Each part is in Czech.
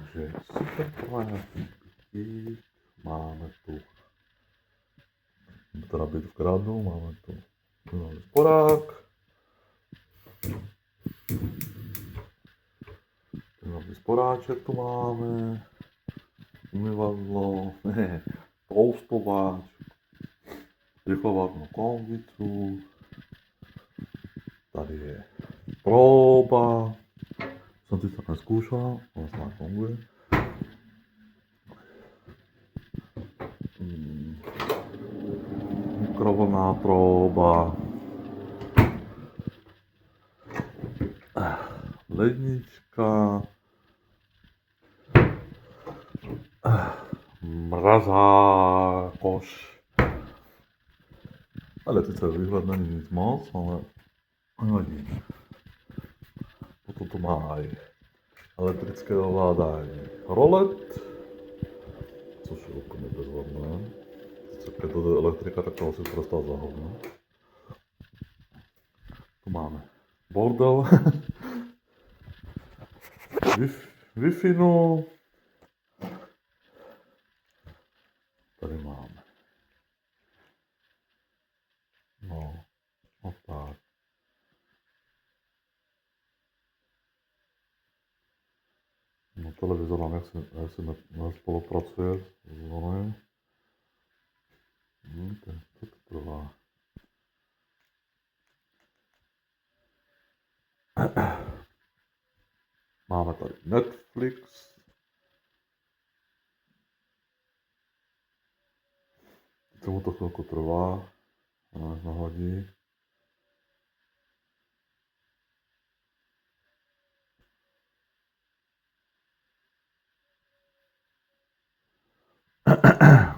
Takže super fajn. Máme tu teda byt v Gradu, máme tu sporák. Nový sporáček tu máme. Umyvadlo, toustovač, rychlovarnú konvicu. Tady je próba. Som si to neskúšal, ale snáď funguje. Mikrovlnná próba. Lednička. Mrazákoš. Ale sice výhled není nic moc, ale nevadí. Potom to má aj elektrické ovládání rolet, což je úplně bezvadné. Keď to je elektrika, tak to asi prostá za hovno. Tu máme bordel. Wi-Fi. Tady máme. No tak. No televizor nám jak si nespolupracuje s onem. To trvá. Máme tady Netflix. Tomu to chvilku trvá, než nahladí.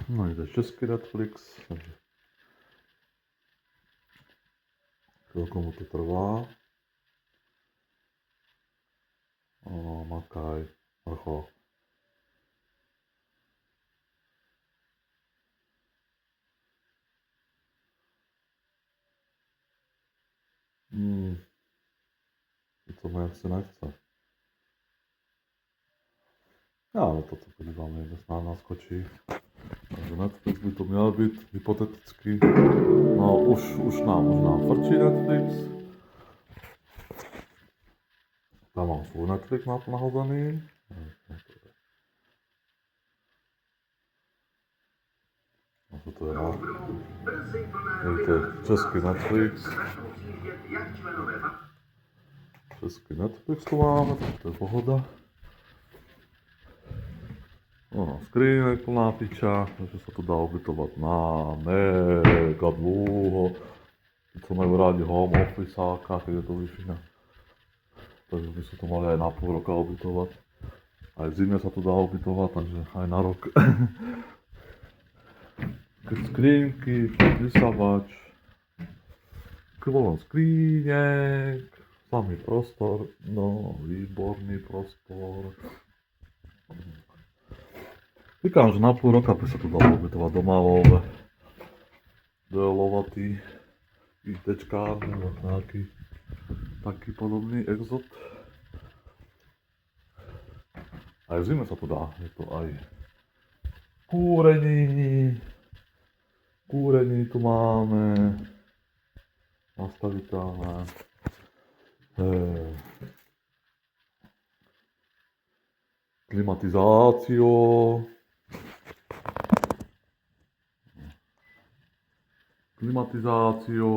No je to český Netflix, takže chvilku mu to trvá. Makaj, vrchol. To mi asi nechce. Já na to se podívám, někde snad naskočí. Takže Netflix by to měl být hypoteticky. No už nám frčí Netflix. Tam mám svůj Netflix nahozený. A co to je? Vidíte, český Netflix. Český Netflix tu máme, tak to je pohoda. Screenek plná piča, takže sa to dá ubytovať na mega dlouho. Co majú rádi home officeáka, keď je to Wi-Fi. Takže by sa to mali aj na pol roka ubytovať. Aj v zime sa to dá ubytovať, takže aj na rok. Skrínky, vysavač, kvolon skrínek, samý prostor, no výborný prostor. Říkám, že na půl roka by se to dalo ubytovat doma v lovatý ITčkár nebo nějaký taký podobný exot. A v zime se to dá, je to aj kúrení. Kúrení tu máme nastavitelné. Klimatizácio. Klimatizácio.